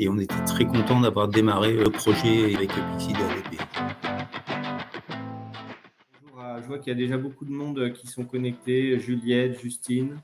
et on était très contents d'avoir démarré le projet avec Pixid et ADP. Bonjour, je vois qu'il y a déjà beaucoup de monde qui sont connectés. Juliette, Justine,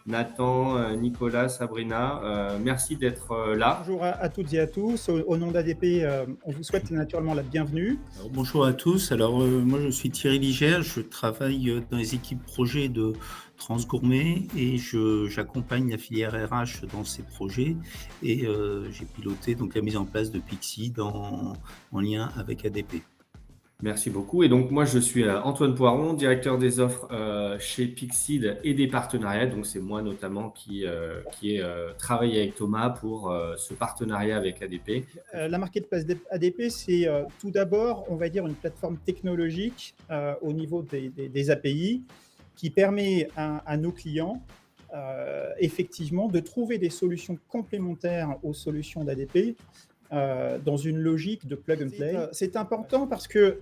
Nathan, Nicolas, Sabrina. Merci d'être là. Bonjour à toutes et à tous. Au nom d'ADP, on vous souhaite naturellement la bienvenue. Alors, bonjour à tous. Alors, moi, je suis Thierry Ligère. Je travaille dans les équipes projet de Transgourmet et j'accompagne la filière RH dans ces projets. Et j'ai piloté donc la mise en place de Pixid en lien avec ADP. Merci beaucoup. Et donc, moi, je suis Antoine Poiron, directeur des offres chez Pixid et des partenariats. Donc, c'est moi notamment qui ai travaillé avec Thomas pour ce partenariat avec ADP. La marketplace ADP, c'est tout d'abord, on va dire, une plateforme technologique au niveau des API qui permet à nos clients effectivement de trouver des solutions complémentaires aux solutions d'ADP dans une logique de plug and play. C'est important parce que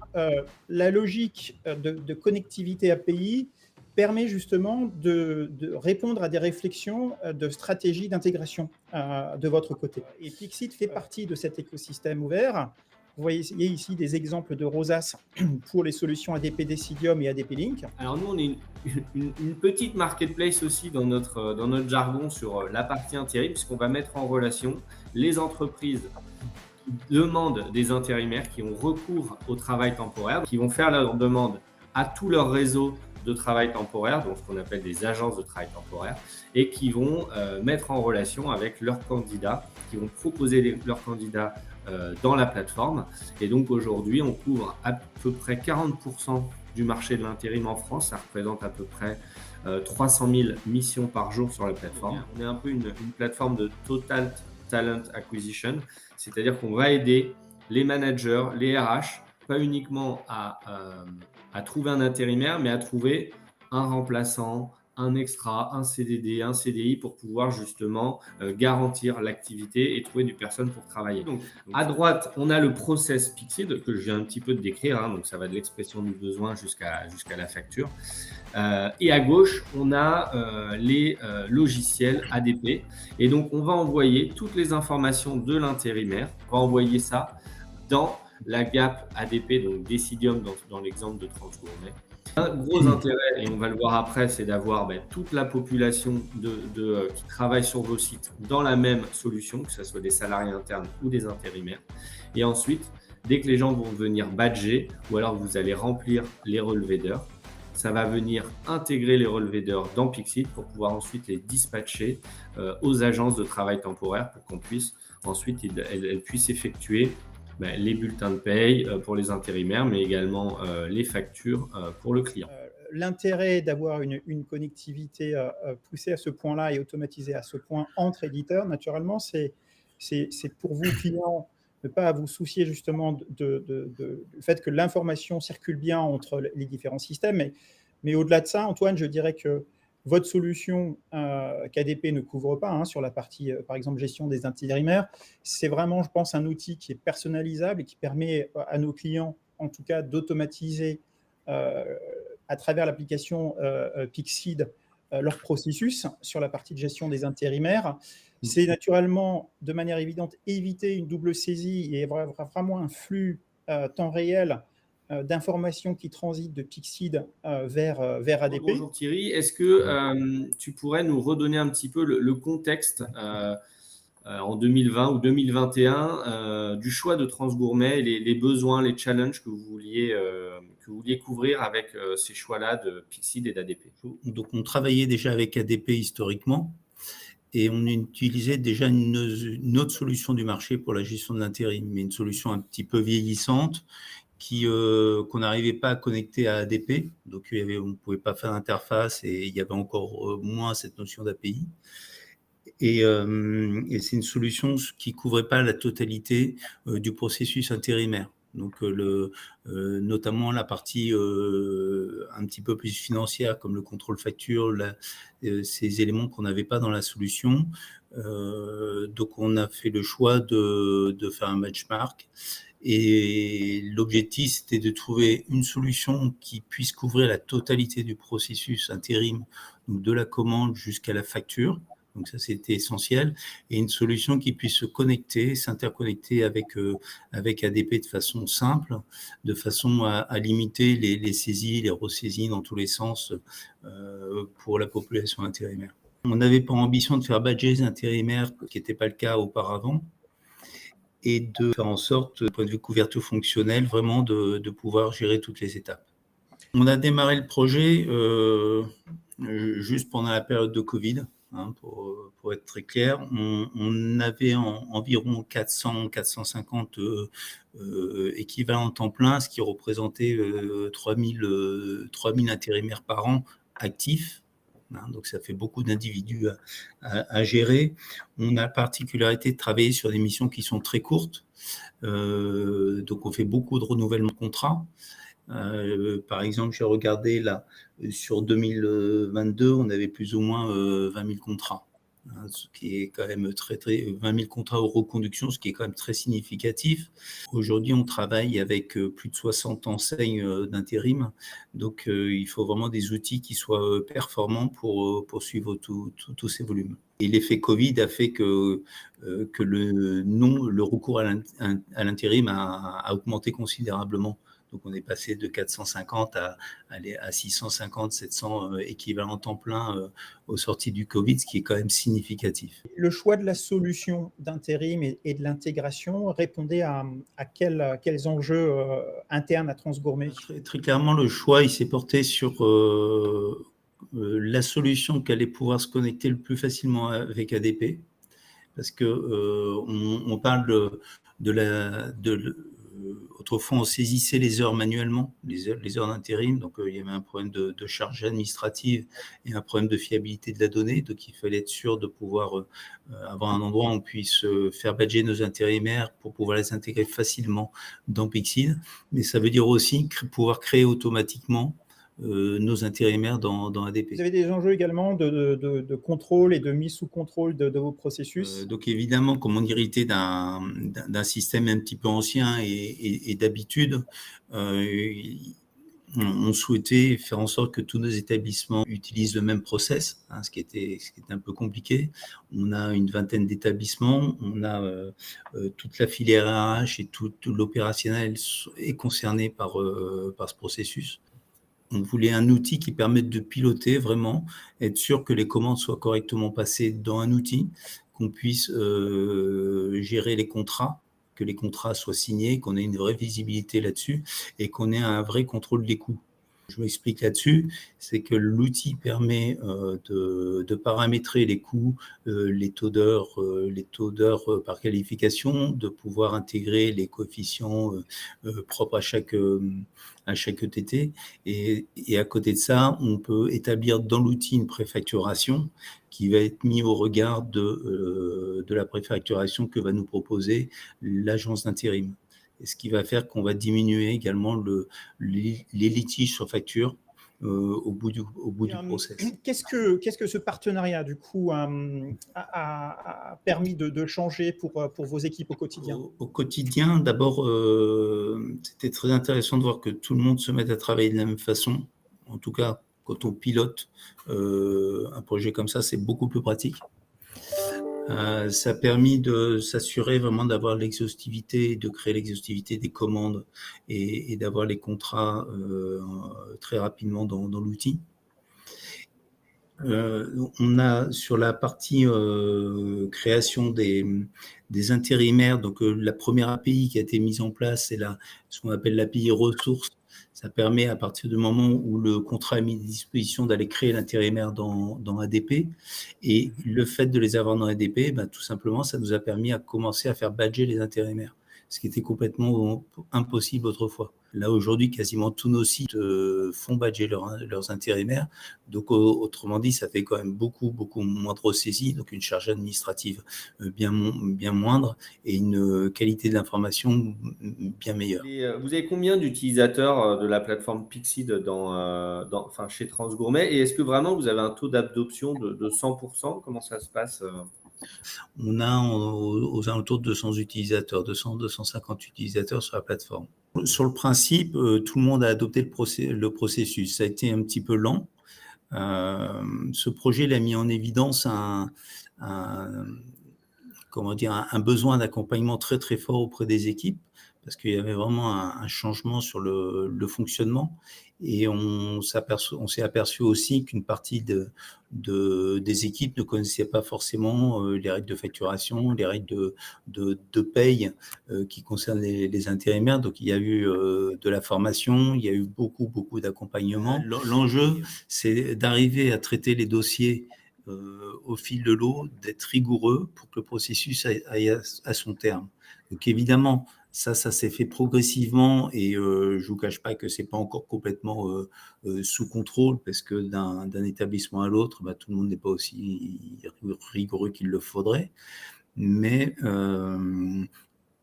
la logique de connectivité API permet justement de répondre à des réflexions de stratégie d'intégration de votre côté. Et Pixid fait partie de cet écosystème ouvert. Vous voyez ici des exemples de ROSAS pour les solutions ADP Decidium et ADP Link. Alors nous, on est une petite marketplace aussi dans notre jargon sur la partie intérim, puisqu'on va mettre en relation les entreprises qui demandent des intérimaires, qui ont recours au travail temporaire, qui vont faire leur demande à tout leur réseau de travail temporaire, donc ce qu'on appelle des agences de travail temporaire, et qui vont mettre en relation avec leurs candidats, qui vont proposer leurs candidats dans la plateforme. Et donc aujourd'hui, on couvre à peu près 40% du marché de l'intérim en France. Ça représente à peu près 300 000 missions par jour sur la plateforme. On est un peu une plateforme de Total Talent Acquisition, c'est-à-dire qu'on va aider les managers, les RH, pas uniquement à trouver un intérimaire, mais à trouver un remplaçant, un extra, un CDD, un CDI pour pouvoir justement garantir l'activité et trouver du personne pour travailler. Donc, à droite, on a le process Pixid que je viens un petit peu de décrire, donc ça va de l'expression du besoin jusqu'à la facture. Et à gauche, on a les logiciels ADP. Et donc, on va envoyer toutes les informations de l'intérimaire. On va envoyer ça dans la gap ADP, donc Decidium dans l'exemple de Transgourmet. Un gros intérêt, et on va le voir après, c'est d'avoir toute la population qui travaille sur vos sites dans la même solution, que ce soit des salariés internes ou des intérimaires. Et ensuite, dès que les gens vont venir badger, ou alors vous allez remplir les relevés d'heures, ça va venir intégrer les relevés d'heures dans Pixid pour pouvoir ensuite les dispatcher aux agences de travail temporaire pour qu'on puisse ensuite, elles puissent effectuer les bulletins de paye pour les intérimaires, mais également les factures pour le client. L'intérêt d'avoir une connectivité poussée à ce point-là et automatisée à ce point entre éditeurs, naturellement, c'est pour vous, clients, ne pas vous soucier justement du fait que l'information circule bien entre les différents systèmes. Mais au-delà de ça, Antoine, je dirais que votre solution qu'ADP ne couvre pas sur la partie, par exemple, gestion des intérimaires, c'est vraiment, je pense, un outil qui est personnalisable et qui permet à nos clients, en tout cas, d'automatiser à travers l'application Pixid leur processus sur la partie de gestion des intérimaires. C'est naturellement, de manière évidente, éviter une double saisie et avoir vraiment un flux temps réel d'informations qui transitent de Pixid vers ADP. Bonjour Thierry, est-ce que tu pourrais nous redonner un petit peu le contexte en 2020 ou 2021 du choix de Transgourmet, les besoins, les challenges que vous vouliez couvrir avec ces choix-là de Pixid et d'ADP? Donc, on travaillait déjà avec ADP historiquement et on utilisait déjà une autre solution du marché pour la gestion de l'intérim, mais une solution un petit peu vieillissante qu'on n'arrivait pas à connecter à ADP. Donc, on ne pouvait pas faire d'interface et il y avait encore moins cette notion d'API. Et c'est une solution qui ne couvrait pas la totalité du processus intérimaire. Donc, notamment la partie un petit peu plus financière, comme le contrôle facture, ces éléments qu'on n'avait pas dans la solution. Donc, on a fait le choix de faire un benchmark. Et l'objectif, c'était de trouver une solution qui puisse couvrir la totalité du processus intérim, donc de la commande jusqu'à la facture, Donc ça, c'était essentiel. Et une solution qui puisse se connecter, s'interconnecter avec ADP de façon simple, de façon à limiter les saisies, les ressaisies dans tous les sens pour la population intérimaire. On n'avait pas ambition de faire badger les intérimaires, ce qui n'était pas le cas auparavant, et de faire en sorte, du point de vue couverture fonctionnelle, vraiment de pouvoir gérer toutes les étapes. On a démarré le projet juste pendant la période de Covid, hein, pour être très clair. On avait environ 400-450 équivalents temps plein, ce qui représentait 3000 intérimaires par an actifs. Hein, donc ça fait beaucoup d'individus à gérer. On a la particularité de travailler sur des missions qui sont très courtes. Donc on fait beaucoup de renouvellement de contrats. Par exemple, j'ai regardé là, sur 2022, on avait plus ou moins 20 000 contrats, hein, ce qui est quand même 20 000 contrats aux reconductions, ce qui est quand même très significatif. Aujourd'hui, on travaille avec plus de 60 enseignes d'intérim, donc il faut vraiment des outils qui soient performants pour suivre tous ces volumes. Et l'effet Covid a fait que le recours à l'intérim a augmenté considérablement. Donc, on est passé de 450 à 650, 700 équivalents temps plein aux sorties du Covid, ce qui est quand même significatif. Le choix de la solution d'intérim et de l'intégration répondait à quels enjeux internes à Transgourmet? Très clairement, le choix, il s'est porté sur la solution qui allait pouvoir se connecter le plus facilement avec ADP, parce que on parle autrefois, on saisissait les heures manuellement, les heures d'intérim, donc il y avait un problème de charge administrative et un problème de fiabilité de la donnée, donc il fallait être sûr de pouvoir avoir un endroit où on puisse faire badger nos intérimaires pour pouvoir les intégrer facilement dans Pixid, mais ça veut dire aussi pouvoir créer automatiquement nos intérimaires dans ADP. Vous avez des enjeux également de contrôle et de mise sous contrôle de vos processus? Donc évidemment, comme on héritait d'un système un petit peu ancien et d'habitude, on souhaitait faire en sorte que tous nos établissements utilisent le même process, hein, ce qui était un peu compliqué. On a une vingtaine d'établissements, on a toute la filière RH et tout l'opérationnel est concerné par ce processus. On voulait un outil qui permette de piloter vraiment, être sûr que les commandes soient correctement passées dans un outil, qu'on puisse gérer les contrats, que les contrats soient signés, qu'on ait une vraie visibilité là-dessus et qu'on ait un vrai contrôle des coûts. Je m'explique là-dessus, c'est que l'outil permet de paramétrer les coûts, les taux d'heures par qualification, de pouvoir intégrer les coefficients propres à chaque ETT. Et à côté de ça, on peut établir dans l'outil une préfacturation qui va être mise au regard de la préfacturation que va nous proposer l'agence d'intérim. Et ce qui va faire qu'on va diminuer également les litiges sur facture au bout du process. Qu'est-ce que ce partenariat, du coup, a permis de changer pour vos équipes au quotidien? Au quotidien, d'abord, c'était très intéressant de voir que tout le monde se mette à travailler de la même façon. En tout cas, quand on pilote un projet comme ça, c'est beaucoup plus pratique. Ça a permis de s'assurer vraiment d'avoir l'exhaustivité, de créer l'exhaustivité des commandes et d'avoir les contrats très rapidement dans l'outil. On a sur la partie création des intérimaires, donc la première API qui a été mise en place, c'est ce qu'on appelle l'API ressources. Ça permet, à partir du moment où le contrat est mis à disposition, d'aller créer l'intérimaire dans ADP. Et le fait de les avoir dans ADP, tout simplement, ça nous a permis à commencer à faire badger les intérimaires, ce qui était complètement impossible autrefois. Là, aujourd'hui, quasiment tous nos sites font badger leurs intérimaires. Donc, autrement dit, ça fait quand même beaucoup moins de ressaisies, donc une charge administrative bien moindre et une qualité de l'information bien meilleure. Vous avez combien d'utilisateurs de la plateforme Pixid chez Transgourmet? Et est-ce que vraiment vous avez un taux d'adoption de 100%? Comment ça se passe? On a aux alentours de 200 utilisateurs, 200-250 utilisateurs sur la plateforme. Sur le principe, tout le monde a adopté le processus. Ça a été un petit peu lent Ce projet il a mis en évidence un besoin d'accompagnement très très fort auprès des équipes, parce qu'il y avait vraiment un changement sur le fonctionnement, et on s'est aperçu aussi qu'une partie des équipes ne connaissaient pas forcément les règles de facturation, les règles de paye qui concernent les intérimaires. Donc il y a eu de la formation, il y a eu beaucoup d'accompagnement. L'enjeu, c'est d'arriver à traiter les dossiers au fil de l'eau, d'être rigoureux pour que le processus aille à son terme. Donc évidemment, ça s'est fait progressivement, et je ne vous cache pas que ce n'est pas encore complètement sous contrôle, parce que d'un établissement à l'autre, tout le monde n'est pas aussi rigoureux qu'il le faudrait. Mais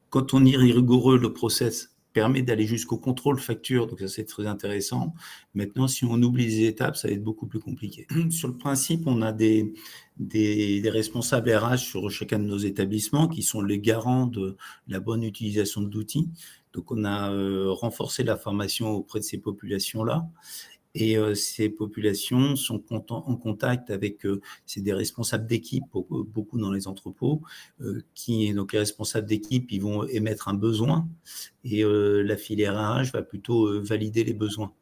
quand on est rigoureux, le process permet d'aller jusqu'au contrôle facture, donc ça c'est très intéressant. Maintenant, si on oublie les étapes, ça va être beaucoup plus compliqué. Sur le principe, on a des responsables RH sur chacun de nos établissements qui sont les garants de la bonne utilisation de l'outil. Donc on a renforcé la formation auprès de ces populations-là. Et ces populations sont en contact avec, c'est des responsables d'équipe, beaucoup dans les entrepôts, donc les responsables d'équipe, ils vont émettre un besoin, et la filière RH va plutôt valider les besoins.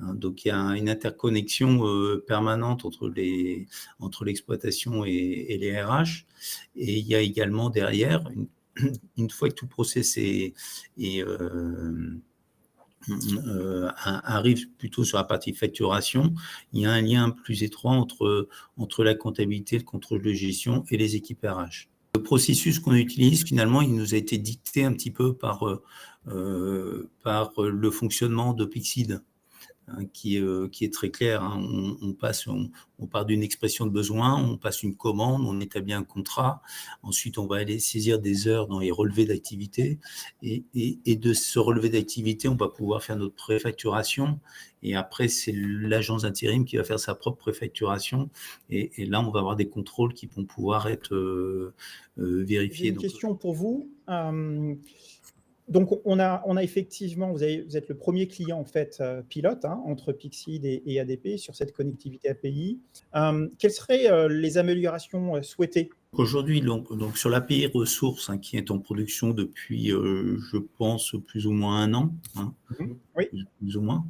Donc il y a une interconnexion permanente entre l'exploitation et les RH, et il y a également derrière, une fois que tout le process arrive plutôt sur la partie facturation, il y a un lien plus étroit entre la comptabilité, le contrôle de gestion et les équipes RH. Le processus qu'on utilise, finalement, il nous a été dicté un petit peu par le fonctionnement de Pixid, qui est très clair. On part d'une expression de besoin, on passe une commande, on établit un contrat, ensuite on va aller saisir des heures dans les relevés d'activité, et de ce relevé d'activité, on va pouvoir faire notre préfacturation, et après c'est l'agence d'intérim qui va faire sa propre préfacturation, et là on va avoir des contrôles qui vont pouvoir être vérifiés. J'ai une question pour vous. Donc, on a effectivement, vous êtes le premier client en fait pilote entre Pixid et ADP sur cette connectivité API. Quelles seraient les améliorations souhaitées? Aujourd'hui, donc sur l'API ressources, qui est en production depuis, je pense, plus ou moins 1 an, oui. Plus ou moins.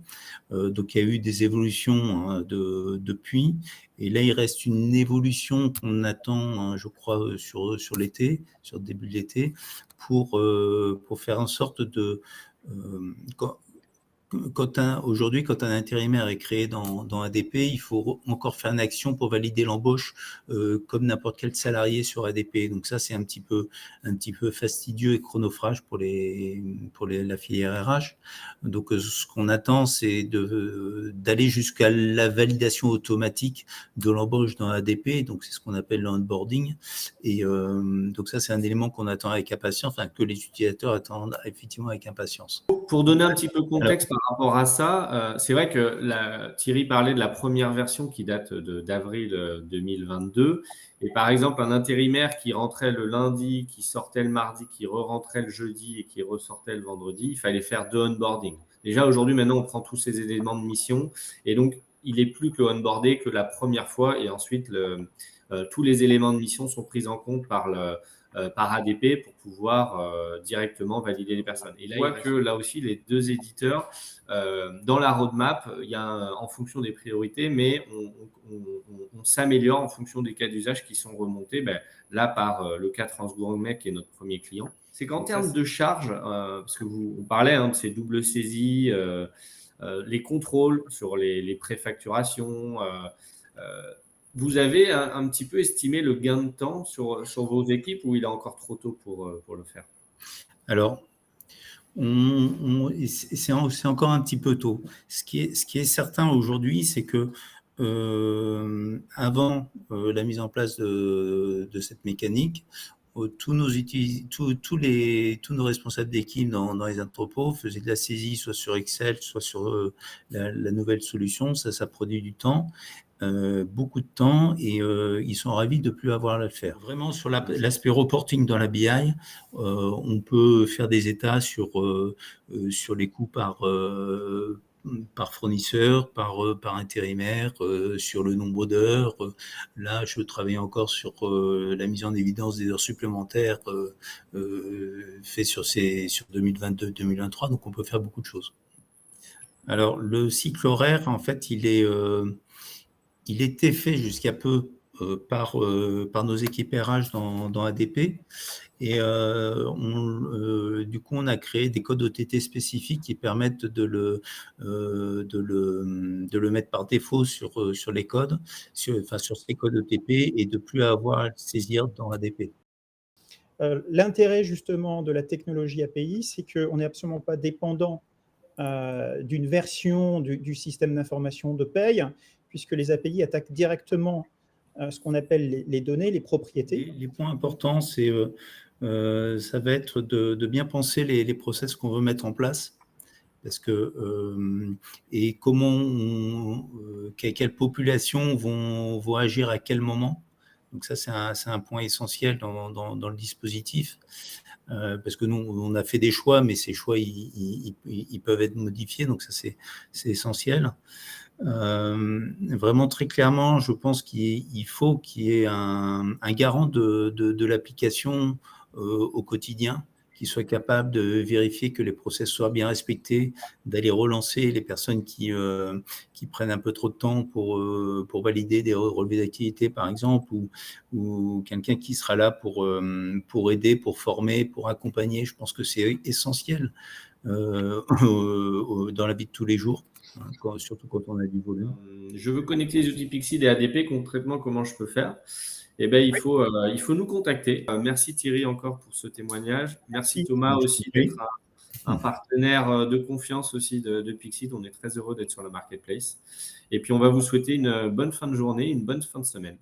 Donc il y a eu des évolutions depuis, et là il reste une évolution qu'on attend, je crois, sur l'été, sur le début de l'été, pour faire en sorte de aujourd'hui, quand un intérimaire est créé dans ADP, il faut encore faire une action pour valider l'embauche comme n'importe quel salarié sur ADP. Donc ça, c'est un petit peu fastidieux et chronophage pour la filière RH. Donc ce qu'on attend, c'est d'aller jusqu'à la validation automatique de l'embauche dans ADP. Donc c'est ce qu'on appelle l'onboarding. Et donc ça, c'est un élément qu'on attend avec impatience, que les utilisateurs attendent effectivement avec impatience. Pour donner un petit peu de contexte par rapport à ça, c'est vrai que Thierry parlait de la première version qui date d'avril 2022. Et par exemple, un intérimaire qui rentrait le lundi, qui sortait le mardi, qui re-rentrait le jeudi et qui ressortait le vendredi, il fallait faire 2 onboarding. Déjà, aujourd'hui, maintenant, on prend tous ces éléments de mission, et donc, il est plus que onboardé que la première fois, et ensuite, tous les éléments de mission sont pris en compte par ADP pour pouvoir directement valider les personnes. Et là, on voit que là aussi, les 2 éditeurs, dans la roadmap, il y a en fonction des priorités, mais on s'améliore en fonction des cas d'usage qui sont remontés, là par le cas Transgourmet qui est notre premier client. C'est qu'en termes de charge, parce que on parlait de ces doubles saisies, les contrôles sur les préfacturations, vous avez un petit peu estimé le gain de temps sur vos équipes, ou il est encore trop tôt pour le faire? Alors, c'est encore un petit peu tôt. Ce qui est certain aujourd'hui, c'est que avant la mise en place de cette mécanique, tous nos responsables d'équipe dans les entrepôts faisaient de la saisie soit sur Excel, soit sur la nouvelle solution. Ça produit du temps. Beaucoup de temps, et ils sont ravis de ne plus avoir à le faire. Vraiment, sur l'aspect reporting dans la BI, on peut faire des états sur les coûts par fournisseur, par intérimaire, sur le nombre d'heures. Là, je travaille encore sur la mise en évidence des heures supplémentaires fait sur 2022-2023, donc on peut faire beaucoup de choses. Alors, le cycle horaire, en fait, il était fait jusqu'à peu par nos équipes RH dans ADP. Et du coup, on a créé des codes OTT spécifiques qui permettent de le mettre par défaut sur les codes, sur ces codes OTP, et de plus avoir à le saisir dans ADP. L'intérêt justement de la technologie API, c'est qu'on n'est absolument pas dépendant d'une version du système d'information de paye, puisque les API attaquent directement ce qu'on appelle les données, les propriétés. Les points importants, ça va être de bien penser les process qu'on veut mettre en place, parce que et comment quelles populations vont agir à quel moment. Donc ça, c'est un point essentiel dans le dispositif, parce que nous, on a fait des choix, mais ces choix, ils peuvent être modifiés, donc ça, c'est essentiel. Vraiment, très clairement, je pense qu'il faut qu'il y ait un garant de l'application au quotidien, qui soit capable de vérifier que les process soient bien respectés, d'aller relancer les personnes qui prennent un peu trop de temps pour valider des relevés d'activité, par exemple, ou quelqu'un qui sera là pour aider, pour former, pour accompagner. Je pense que c'est essentiel dans la vie de tous les jours, surtout quand on a du volume. Je veux connecter les outils Pixid et ADP. Concrètement, comment je peux faire? Eh ben, il faut nous contacter. Merci Thierry encore pour ce témoignage. Merci Thomas aussi d'être un partenaire de confiance aussi de Pixid. On est très heureux d'être sur le marketplace. Et puis, on va vous souhaiter une bonne fin de journée, une bonne fin de semaine.